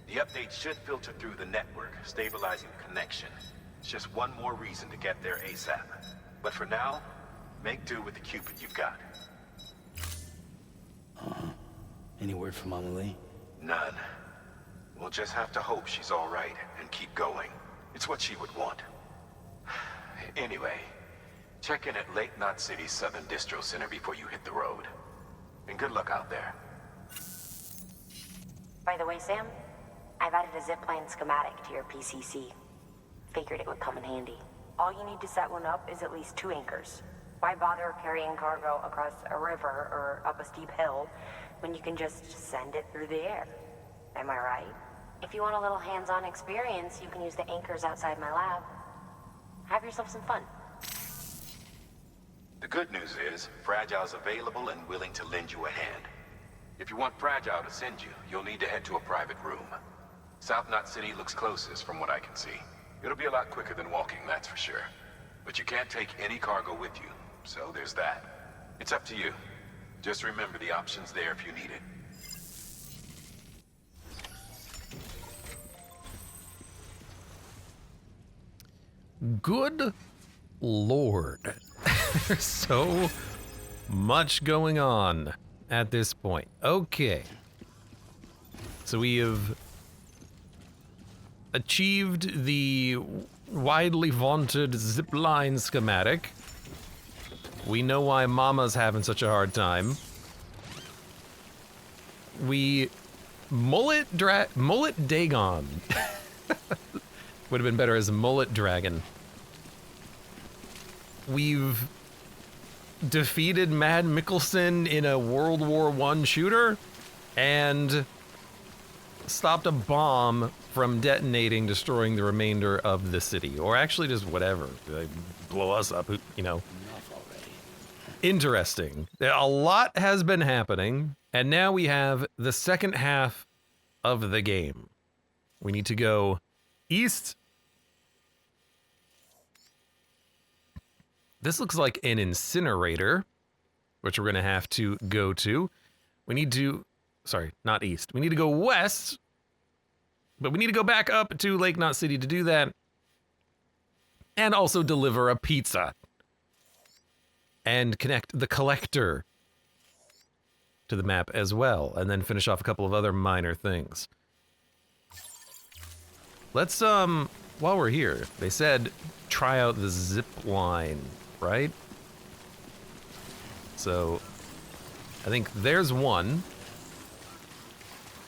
the update should filter through the network, stabilizing the connection. It's just one more reason to get there ASAP. But for now, make do with the Cupid you've got. Any word from Mama Lee? None. We'll just have to hope she's all right and keep going. It's what she would want. Anyway, check in at Lake Knot City's Southern Distro Center before you hit the road. And good luck out there. By the way, Sam, I've added a zipline schematic to your PCC. Figured it would come in handy. All you need to set one up is at least 2 anchors. Why bother carrying cargo across a river or up a steep hill when you can just send it through the air? Am I right? If you want a little hands-on experience, you can use the anchors outside my lab. Have yourself some fun. The good news is, Fragile's available and willing to lend you a hand. If you want Fragile to send you, you'll need to head to a private room. South Knot City looks closest from what I can see. It'll be a lot quicker than walking, that's for sure. But you can't take any cargo with you, so there's that. It's up to you. Just remember the option's there if you need it. Good Lord. There's so much going on at this point. Okay. So we have achieved the widely vaunted zipline schematic. We know why Mama's having such a hard time. We mullet Dagon. Would have been better as mullet dragon. We've defeated Mad Mikkelsen in a World War I shooter and stopped a bomb from detonating, destroying the remainder of the city. Or actually just whatever. Like, blow us up, you know. Enough already. Interesting. A lot has been happening, and now we have the second half of the game. We need to go east. This looks like an incinerator, which we're going to have to go to. We need to, sorry, not east. We need to go west, but we need to go back up to Lake Knot City to do that. And also deliver a pizza. And connect the collector to the map as well. And then finish off a couple of other minor things. Let's, while we're here, they said try out the zip line, right? So, I think there's one.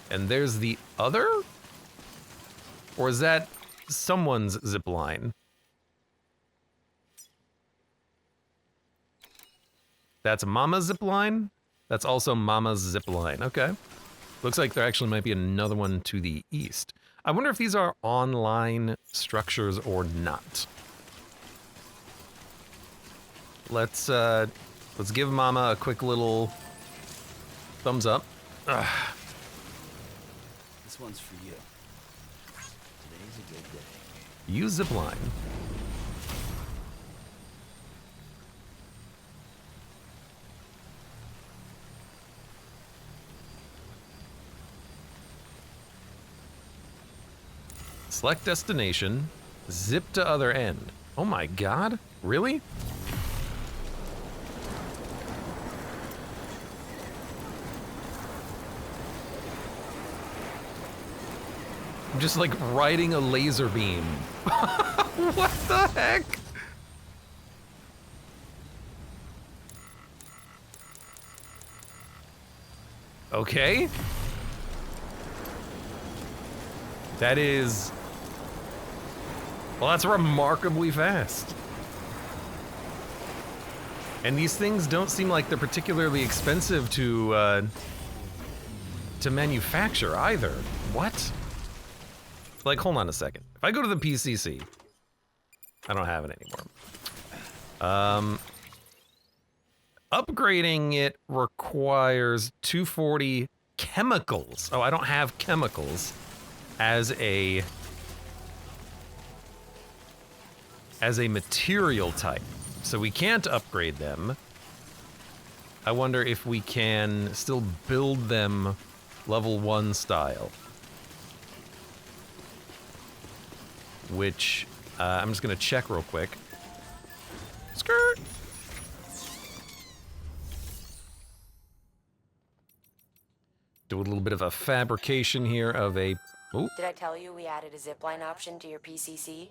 And there's the other? Or is that someone's zip line? That's Mama's zip line? That's also Mama's zip line. Okay. Looks like there actually might be another one to the east. I wonder if these are online structures or not. Let's give Mama a quick little thumbs up. Ugh. This one's for you. Today's a good day. Use zipline. Select destination, zip to other end. Oh my god, really? I'm just like riding a laser beam. What the heck? Okay. That is... Well, that's remarkably fast. And these things don't seem like they're particularly expensive to manufacture either. What? Like, hold on a second. If I go to the PCC, I don't have it anymore. Upgrading it requires 240 chemicals. Oh, I don't have chemicals as a material type. So we can't upgrade them. I wonder if we can still build them level 1 style. Which, I'm just gonna check real quick. Skirt! Do a little bit of a fabrication here of a... Ooh. Did I tell you we added a zipline option to your PCC?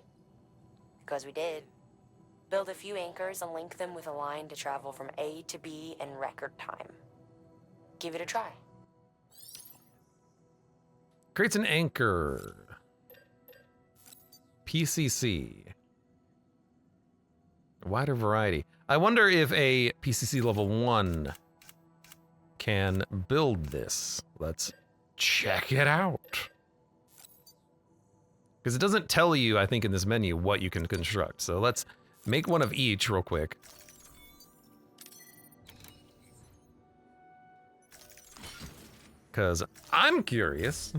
Because we did. Build a few anchors and link them with a line to travel from A to B in record time. Give it a try. Creates an anchor. PCC. A wider variety. I wonder if a PCC level 1 can build this. Let's check it out. Because it doesn't tell you, I think, in this menu what you can construct. So let's make one of each real quick. Because I'm curious.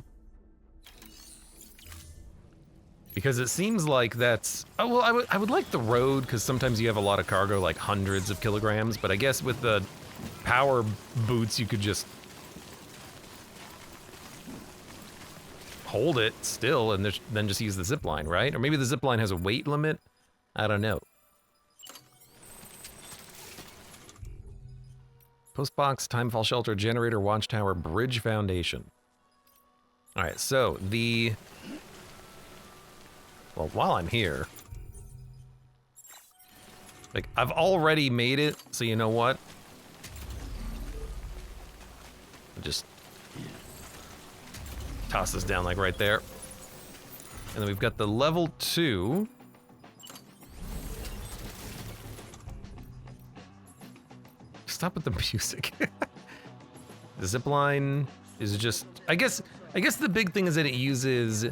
Because it seems like that's... Oh, well, I would like the road, because sometimes you have a lot of cargo, like hundreds of kilograms. But I guess with the power boots, you could just hold it still and then just use the zip line, right? Or maybe the zip line has a weight limit. I don't know. Postbox, timefall shelter, generator, watchtower, bridge foundation. All right, so the... Well, while I'm here... Like, I've already made it, so you know what? I'll just toss this down like right there. And then we've got the level 2. Stop with the music. The zipline is just, I guess the big thing is that it uses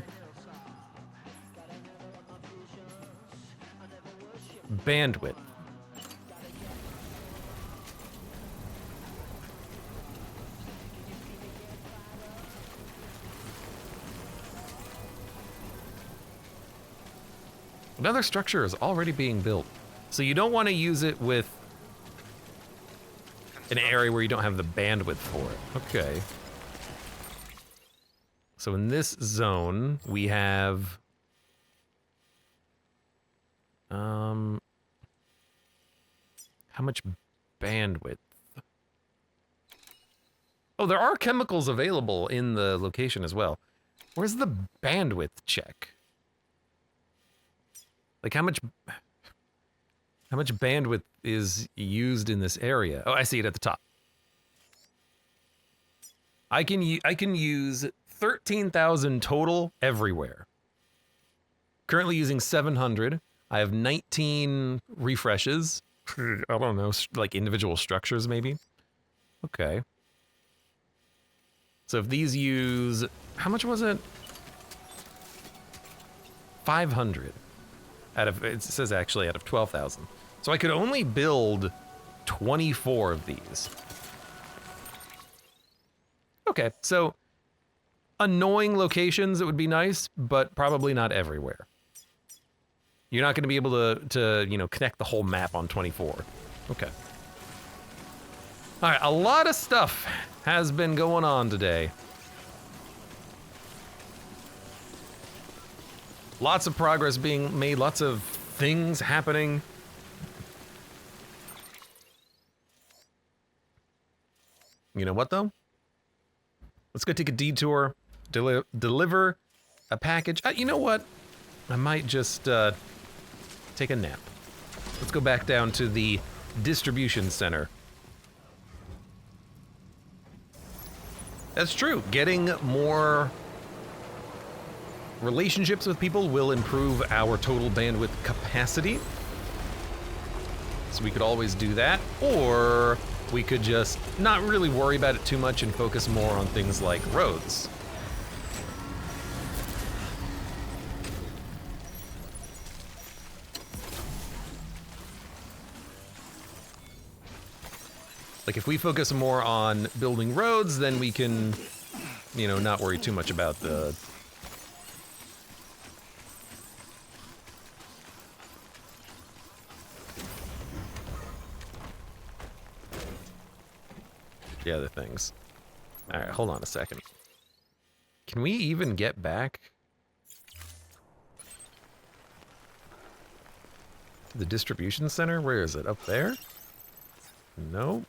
bandwidth. Another structure is already being built. So you don't want to use it with an area where you don't have the bandwidth for it. Okay. So in this zone, we have how much bandwidth? Oh, there are chemicals available in the location as well. Where's the bandwidth check? Like how much bandwidth is used in this area? Oh, I see it at the top. I can use 13,000 total everywhere. Currently using 700. I have 19 refreshes. I don't know, like individual structures maybe. Okay. So if these use, how much was it? 500 out of, it says actually out of 12,000. So I could only build 24 of these. Okay, so annoying locations, it would be nice, but probably not everywhere. You're not going to be able to, you know, connect the whole map on 24. Okay. All right, a lot of stuff has been going on today. Lots of progress being made, lots of things happening. You know what, though? Let's go take a detour, deliver a package. You know what? I might just take a nap. Let's go back down to the distribution center. That's true. Getting more relationships with people will improve our total bandwidth capacity. So we could always do that, or we could just not really worry about it too much and focus more on things like roads. Like if we focus more on building roads, then we can, you know, not worry too much about the other things. All right, hold on a second. Can we even get back to the distribution center? Where is it? Up there? No.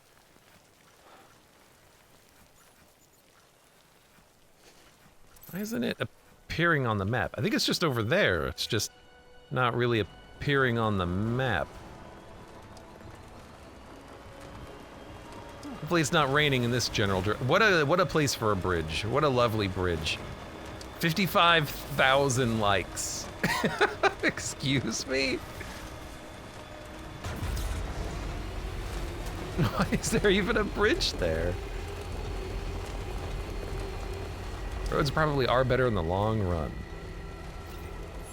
Why isn't it appearing on the map? I think it's just over there. It's just not really appearing on the map. Hopefully it's not raining in this general direction. What a place for a bridge. What a lovely bridge. 55,000 likes. Excuse me? Why is there even a bridge there? Roads probably are better in the long run.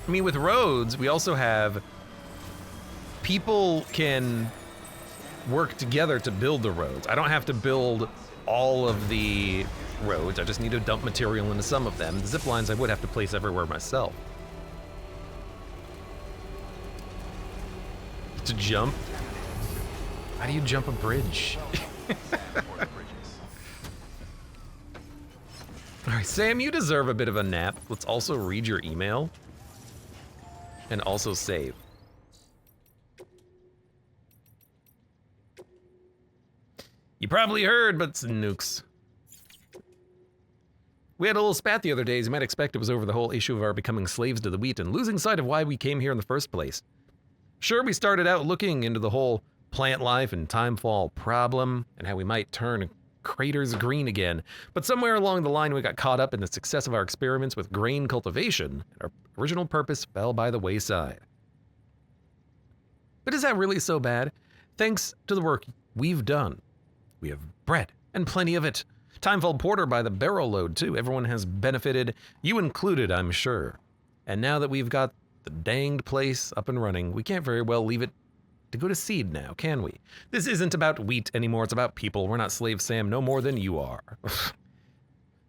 I mean, with roads, we also have people can work together to build the roads. I don't have to build all of the roads. I just need to dump material into some of them. The zip lines I would have to place everywhere myself. To jump? How do you jump a bridge? All right, Sam, you deserve a bit of a nap. Let's also read your email and also save. You probably heard, but it's nukes. We had a little spat the other day, as you might expect. It was over the whole issue of our becoming slaves to the wheat and losing sight of why we came here in the first place. Sure, we started out looking into the whole plant life and timefall problem and how we might turn craters green again, but somewhere along the line we got caught up in the success of our experiments with grain cultivation, and our original purpose fell by the wayside. But is that really so bad? Thanks to the work we've done, We have bread, and plenty of it. Timeful porter by the barrel load, too. Everyone has benefited, you included, I'm sure. And now that we've got the danged place up and running, we can't very well leave it to go to seed now, can we? This isn't about wheat anymore, it's about people. We're not slave Sam no more than you are.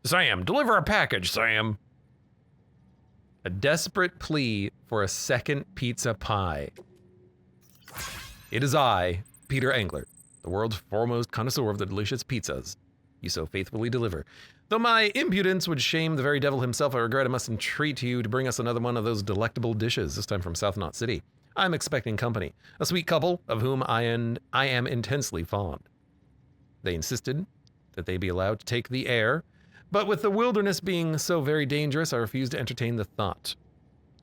Sam, deliver a package, Sam. A desperate plea for a second pizza pie. It is I, Peter Engler, the world's foremost connoisseur of the delicious pizzas you so faithfully deliver. Though my impudence would shame the very devil himself, I regret I must entreat you to bring us another one of those delectable dishes, this time from South Knot City. I'm expecting company, a sweet couple of whom I am intensely fond. They insisted that they be allowed to take the air, but with the wilderness being so very dangerous, I refuse to entertain the thought.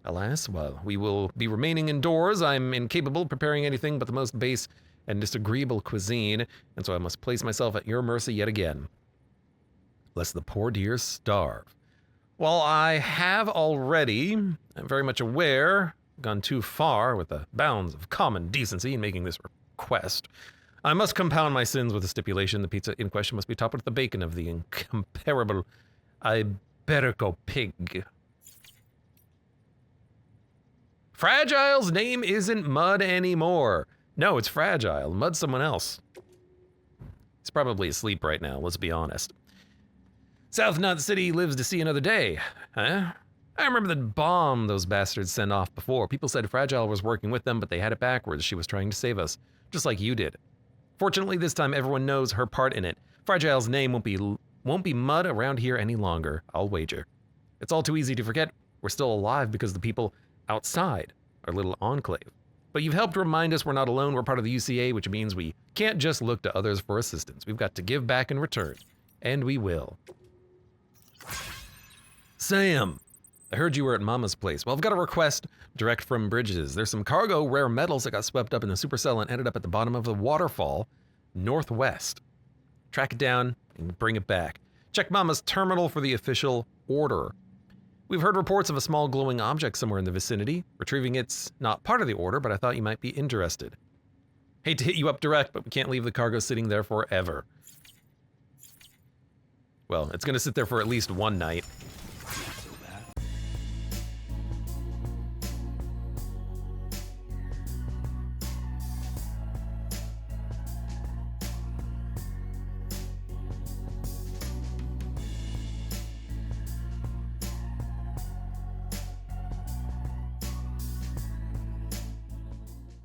Alas, while we will be remaining indoors, I'm incapable of preparing anything but the most base and disagreeable cuisine, and so I must place myself at your mercy yet again, lest the poor dears starve. While I have already, I'm very much aware, gone too far with the bounds of common decency in making this request, I must compound my sins with a stipulation. The pizza in question must be topped with the bacon of the incomparable Iberico pig. Fragile's name isn't Mud anymore. No, it's Fragile. Mud's someone else. He's probably asleep right now, let's be honest. South Knot City lives to see another day, huh? I remember the bomb those bastards sent off before. People said Fragile was working with them, but they had it backwards. She was trying to save us, just like you did. Fortunately, this time everyone knows her part in it. Fragile's name won't be Mud around here any longer, I'll wager. It's all too easy to forget we're still alive because the people outside our little enclave. But you've helped remind us we're not alone. We're part of the UCA, which means we can't just look to others for assistance. We've got to give back in return, and we will. Sam, I heard you were at Mama's place. Well, I've got a request direct from Bridges. There's some cargo rare metals that got swept up in the supercell and ended up at the bottom of the waterfall northwest. Track it down and bring it back. Check Mama's terminal for the official order. We've heard reports of a small glowing object somewhere in the vicinity. Retrieving it's not part of the order, but I thought you might be interested. Hate to hit you up direct, but we can't leave the cargo sitting there forever. Well, it's gonna sit there for at least one night.